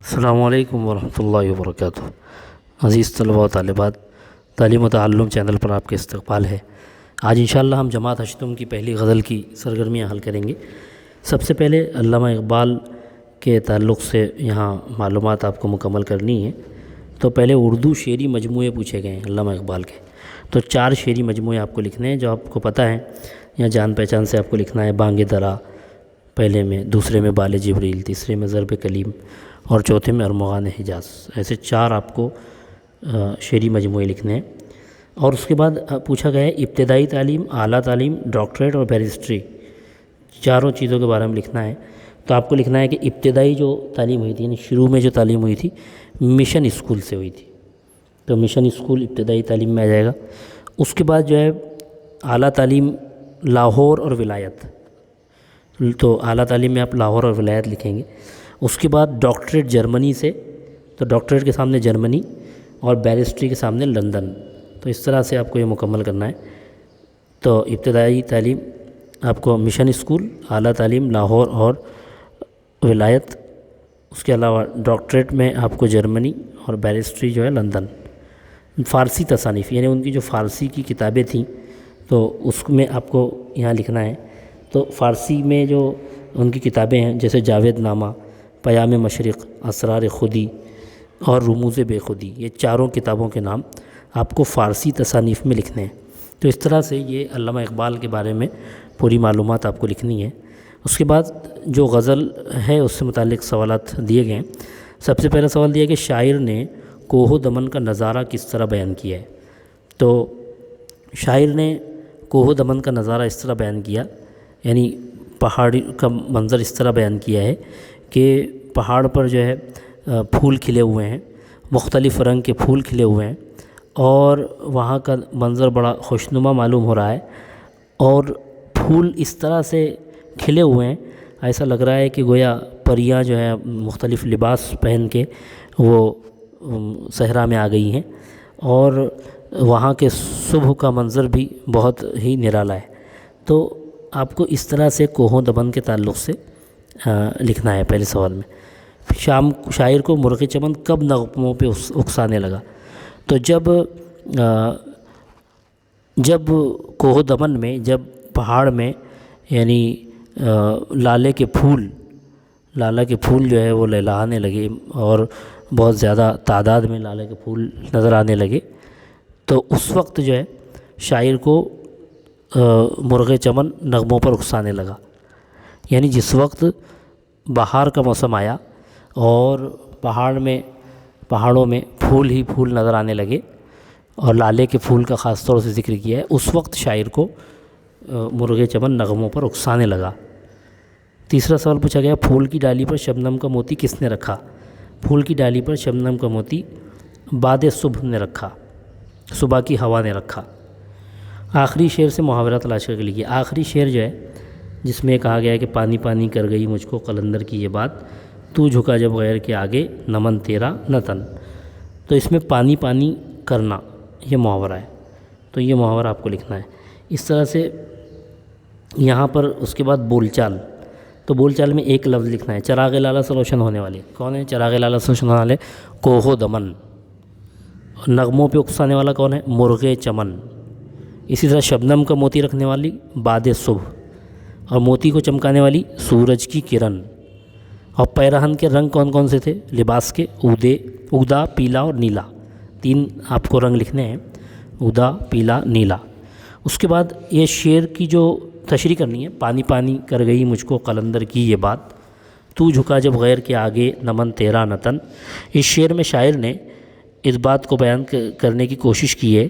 السلام علیکم ورحمۃ اللہ وبرکاتہ۔ عزیز طلباء و طالبات، تعلیم و تعلم چینل پر آپ کے استقبال ہے۔ آج انشاءاللہ ہم جماعت اشتم کی پہلی غزل کی سرگرمیاں حل کریں گے۔ سب سے پہلے علامہ اقبال کے تعلق سے یہاں معلومات آپ کو مکمل کرنی ہے۔ تو پہلے اردو شعری مجموعے پوچھے گئے ہیں علامہ اقبال کے، تو 4 شعری مجموعے آپ کو لکھنے ہیں جو آپ کو پتہ ہے، یا جان پہچان سے آپ کو لکھنا ہے۔ بانگ درا پہلے میں، دوسرے میں بال جبریل، تیسرے میں ضرب کلیم اور چوتھے میں ارمغان حجاز۔ ایسے 4 آپ کو شعری مجموعے لکھنے ہیں۔ اور اس کے بعد پوچھا گیا ہے ابتدائی تعلیم، اعلیٰ تعلیم، ڈاکٹریٹ اور بیرسٹری، چاروں چیزوں کے بارے میں لکھنا ہے۔ تو آپ کو لکھنا ہے کہ ابتدائی جو تعلیم ہوئی تھی، یعنی شروع میں جو تعلیم ہوئی تھی مشن اسکول سے ہوئی تھی، تو مشن اسکول ابتدائی تعلیم میں آ جائے گا۔ اس کے بعد جو ہے اعلیٰ تعلیم لاہور اور ولایت، تو اعلیٰ تعلیم میں آپ لاہور اور ولایت لکھیں گے۔ اس کے بعد ڈاکٹریٹ جرمنی سے، تو ڈاکٹریٹ کے سامنے جرمنی اور بیرسٹری کے سامنے لندن، تو اس طرح سے آپ کو یہ مکمل کرنا ہے۔ تو ابتدائی تعلیم آپ کو مشن اسکول، اعلیٰ تعلیم لاہور اور ولایت، اس کے علاوہ ڈاکٹریٹ میں آپ کو جرمنی اور بیرسٹری جو ہے لندن۔ فارسی تصانیف، یعنی ان کی جو فارسی کی کتابیں تھیں تو اس میں آپ کو یہاں لکھنا ہے۔ تو فارسی میں جو ان کی کتابیں ہیں جیسے جاوید نامہ، پیام مشرق، اسرار خودی اور رموز بے خودی، یہ چاروں کتابوں کے نام آپ کو فارسی تصانیف میں لکھنے ہیں۔ تو اس طرح سے یہ علامہ اقبال کے بارے میں پوری معلومات آپ کو لکھنی ہے۔ اس کے بعد جو غزل ہے اس سے متعلق سوالات دیے گئے ہیں۔ سب سے پہلا سوال دیا کہ شاعر نے کوہ و دمن کا نظارہ کس طرح بیان کیا ہے؟ تو شاعر نے کوہ و دمن کا نظارہ اس طرح بیان کیا، یعنی پہاڑی کا منظر اس طرح بیان کیا ہے کہ پہاڑ پر جو ہے پھول کھلے ہوئے ہیں، مختلف رنگ کے پھول کھلے ہوئے ہیں، اور وہاں کا منظر بڑا خوشنما معلوم ہو رہا ہے، اور پھول اس طرح سے کھلے ہوئے ہیں ایسا لگ رہا ہے کہ گویا پریاں جو ہیں مختلف لباس پہن کے وہ صحرا میں آ گئی ہیں، اور وہاں کے صبح کا منظر بھی بہت ہی نرالا ہے۔ تو آپ کو اس طرح سے کوہ و دمن کے تعلق سے لکھنا ہے پہلے سوال میں۔ شاعر کو مرغ چمن کب نغموں پہ اکسانے لگا؟ تو جب کوہ و دمن میں، جب پہاڑ میں یعنی لالے کے پھول جو ہے وہ لہلانے لگے، اور بہت زیادہ تعداد میں لالے کے پھول نظر آنے لگے، تو اس وقت جو ہے شاعر کو مرغ چمن نغموں پر اکسانے لگا۔ یعنی جس وقت بہار کا موسم آیا اور پہاڑوں میں پھول ہی پھول نظر آنے لگے، اور لالے کے پھول کا خاص طور سے ذکر کیا ہے، اس وقت شاعر کو مرغ چمن نغموں پر اکسانے لگا۔ تیسرا سوال پوچھا گیا پھول کی ڈالی پر شبنم کا موتی کس نے رکھا؟ پھول کی ڈالی پر شبنم کا موتی باد صبح نے رکھا، صبح کی ہوا نے رکھا۔ آخری شعر سے محاورہ تلاش کر کے لکھیے۔ آخری شعر جو ہے جس میں کہا گیا ہے کہ پانی پانی کر گئی مجھ کو قلندر کی یہ بات، تو جھکا جب غیر کے آگے نمن تیرا نہ تن، تو اس میں پانی پانی کرنا یہ محاورہ ہے، تو یہ محاورہ آپ کو لکھنا ہے۔ اس طرح سے یہاں پر اس کے بعد بول چال، تو بول چال میں ایک لفظ لکھنا ہے۔ چراغ لالہ سے روشن ہونے والے کون ہیں؟ چراغ لالہ سے روشن ہونے والے کوہ و دمن۔ نغموں پہ اکسانے والا کون ہے؟ مرغ چمن۔ اسی طرح شبنم کا موتی رکھنے والی باد صبح، اور موتی کو چمکانے والی سورج کی کرن۔ اور پیرہن کے رنگ کون کون سے تھے لباس کے؟ اگدا، پیلا اور نیلا، 3 آپ کو رنگ لکھنے ہیں، اگدا، پیلا، نیلا۔ اس کے بعد یہ شعر کی جو تشریح کرنی ہے، پانی پانی کر گئی مجھ کو قلندر کی یہ بات، تو جھکا جب غیر کے آگے نمن تیرا نہ تن۔ اس شعر میں شاعر نے اس بات کو بیان کرنے کی کوشش کی ہے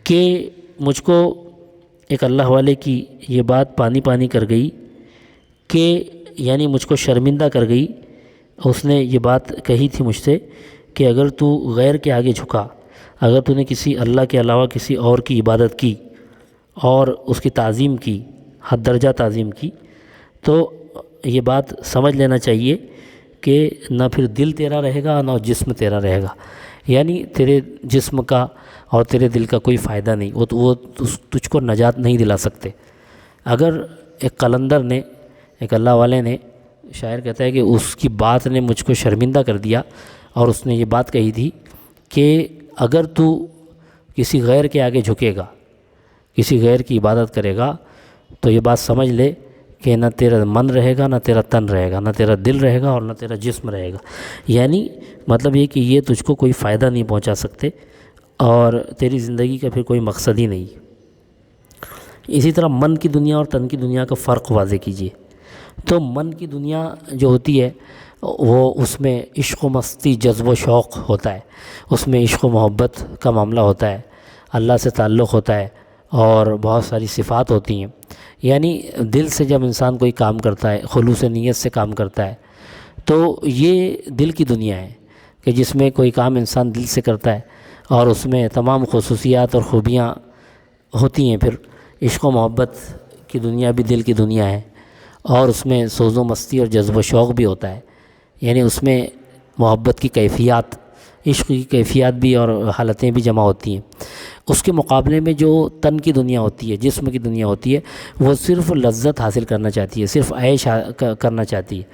کہ مجھ کو ایک اللہ والے کی یہ بات پانی پانی کر گئی، کہ یعنی مجھ کو شرمندہ کر گئی۔ اس نے یہ بات کہی تھی مجھ سے کہ اگر تو غیر کے آگے جھکا، اگر تو نے کسی اللہ کے علاوہ کسی اور کی عبادت کی اور اس کی تعظیم کی، حد درجہ تعظیم کی، تو یہ بات سمجھ لینا چاہیے کہ نہ پھر دل تیرا رہے گا نہ جسم تیرا رہے گا، یعنی تیرے جسم کا اور تیرے دل کا کوئی فائدہ نہیں، وہ تجھ کو نجات نہیں دلا سکتے۔ اگر ایک قلندر نے، ایک اللہ والے نے شاعر کہتا ہے کہ اس کی بات نے مجھ کو شرمندہ کر دیا، اور اس نے یہ بات کہی تھی کہ اگر تو کسی غیر کے آگے جھکے گا، کسی غیر کی عبادت کرے گا، تو یہ بات سمجھ لے کہ نہ تیرا من رہے گا، نہ تیرا تن رہے گا، نہ تیرا دل رہے گا، اور نہ تیرا جسم رہے گا۔ یعنی مطلب یہ کہ یہ تجھ کو کوئی فائدہ نہیں پہنچا سکتے، اور تیری زندگی کا پھر کوئی مقصد ہی نہیں۔ اسی طرح من کی دنیا اور تن کی دنیا کا فرق واضح کیجیے۔ تو من کی دنیا جو ہوتی ہے وہ اس میں عشق و مستی، جذب و شوق ہوتا ہے، اس میں عشق و محبت کا معاملہ ہوتا ہے، اللہ سے تعلق ہوتا ہے، اور بہت ساری صفات ہوتی ہیں۔ یعنی دل سے جب انسان کوئی کام کرتا ہے، خلوص نیت سے کام کرتا ہے، تو یہ دل کی دنیا ہے کہ جس میں کوئی کام انسان دل سے کرتا ہے، اور اس میں تمام خصوصیات اور خوبیاں ہوتی ہیں۔ پھر عشق و محبت کی دنیا بھی دل کی دنیا ہے، اور اس میں سوز و مستی اور جذب و شوق بھی ہوتا ہے۔ یعنی اس میں محبت کی کیفیات، عشق کی کیفیات بھی اور حالتیں بھی جمع ہوتی ہیں۔ اس کے مقابلے میں جو تن کی دنیا ہوتی ہے، جسم کی دنیا ہوتی ہے، وہ صرف لذت حاصل کرنا چاہتی ہے، صرف عیش کرنا چاہتی ہے،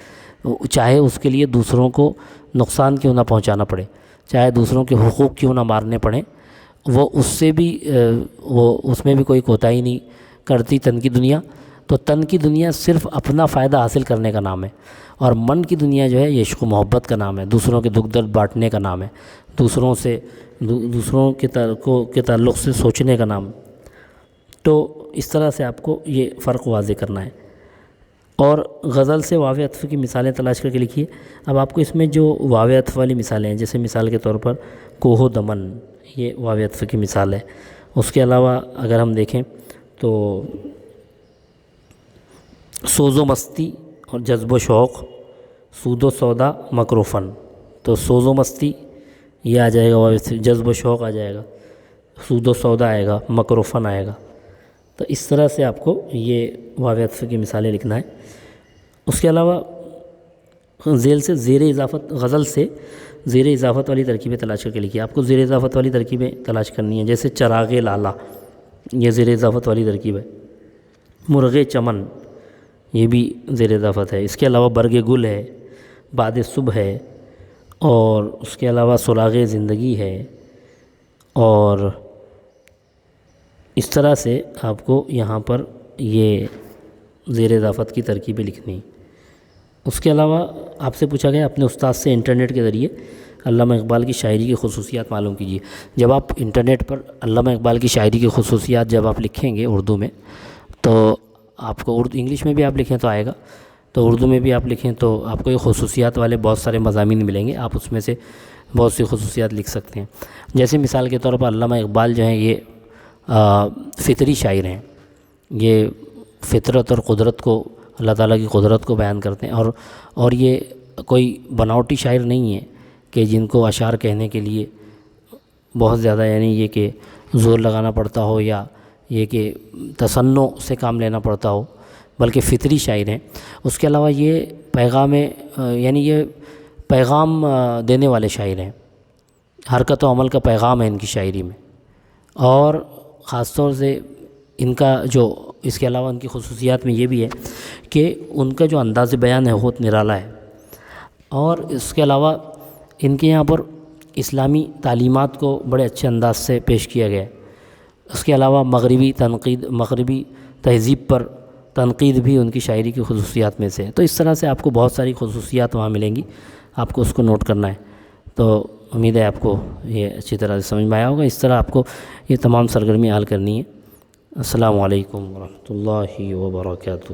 چاہے اس کے لیے دوسروں کو نقصان کیوں نہ پہنچانا پڑے، چاہے دوسروں کے حقوق کیوں نہ مارنے پڑیں، وہ اس سے بھی وہ اس میں بھی کوئی کوتاہی نہیں کرتی تن کی دنیا۔ تو تن کی دنیا صرف اپنا فائدہ حاصل کرنے کا نام ہے، اور من کی دنیا جو ہے یہ عشق و محبت کا نام ہے، دوسروں کے دکھ درد بانٹنے کا نام ہے، دوسروں کے تعلق سے سوچنے کا نام۔ تو اس طرح سے آپ کو یہ فرق واضح کرنا ہے۔ اور غزل سے واو عطف کی مثالیں تلاش کر کے لکھیے۔ اب آپ کو اس میں جو واو عطف والی مثالیں ہیں، جیسے مثال کے طور پر کوہ و دمن، یہ واو عطف کی مثال ہے۔ اس کے علاوہ اگر ہم دیکھیں تو سوز و مستی اور جذب و شوق، سود و سودا مکر و فن۔ تو سوز و مستی یہ آ جائے گا، جذب و شوق آ جائے گا، سود و سودا آئے گا، مکر و فن آئے گا۔ تو اس طرح سے آپ کو یہ واو عطف کی مثالیں لکھنا ہے۔ اس کے علاوہ ذیل سے زیر اضافت، غزل سے زیر اضافت والی ترکیبیں تلاش کر کے لکھیے۔ آپ کو زیر اضافت والی ترکیبیں تلاش کرنی ہیں، جیسے چراغ لالا، یہ زیر اضافت والی ترکیب ہے۔ مرغ چمن، یہ بھی زیر اضافت ہے۔ اس کے علاوہ برگ گل ہے، باد صبح ہے، اور اس کے علاوہ سراغ زندگی ہے، اور اس طرح سے آپ کو یہاں پر یہ زیر اضافت کی ترکیبیں لکھنی ہیں۔ اس کے علاوہ آپ سے پوچھا گیا اپنے استاد سے انٹرنیٹ کے ذریعے علامہ اقبال کی شاعری کی خصوصیات معلوم کیجیے۔ جب آپ انٹرنیٹ پر علامہ اقبال کی شاعری کی خصوصیات جب آپ لکھیں گے اردو میں، تو آپ کو انگلش میں بھی آپ لکھیں تو آئے گا، تو اردو میں بھی آپ لکھیں تو آپ کو یہ خصوصیات والے بہت سارے مضامین ملیں گے، آپ اس میں سے بہت سی خصوصیات لکھ سکتے ہیں۔ جیسے مثال کے طور پر علامہ اقبال جو ہیں یہ فطری شاعر ہیں، یہ فطرت اور قدرت کو، اللہ تعالیٰ کی قدرت کو بیان کرتے ہیں، اور یہ کوئی بناوٹی شاعر نہیں ہے کہ جن کو اشعار کہنے کے لیے بہت زیادہ یعنی یہ کہ زور لگانا پڑتا ہو، یا یہ کہ تصنع سے کام لینا پڑتا ہو، بلکہ فطری شاعر ہیں۔ اس کے علاوہ یہ یہ پیغام دینے والے شاعر ہیں، حرکت و عمل کا پیغام ہے ان کی شاعری میں، اور خاص طور سے ان کا جو اس کے علاوہ ان کی خصوصیات میں یہ بھی ہے کہ ان کا جو انداز بیان ہے بہت نرالا ہے، اور اس کے علاوہ ان کے یہاں پر اسلامی تعلیمات کو بڑے اچھے انداز سے پیش کیا گیا ہے۔ اس کے علاوہ مغربی تہذیب پر تنقید بھی ان کی شاعری کی خصوصیات میں سے ہے۔ تو اس طرح سے آپ کو بہت ساری خصوصیات وہاں ملیں گی، آپ کو اس کو نوٹ کرنا ہے۔ تو امید ہے آپ کو یہ اچھی طرح سے سمجھ میں آیا ہوگا۔ اس طرح آپ کو یہ تمام سرگرمیاں حل کرنی ہے۔ السلام علیکم ورحمۃ اللہ وبرکاتہ۔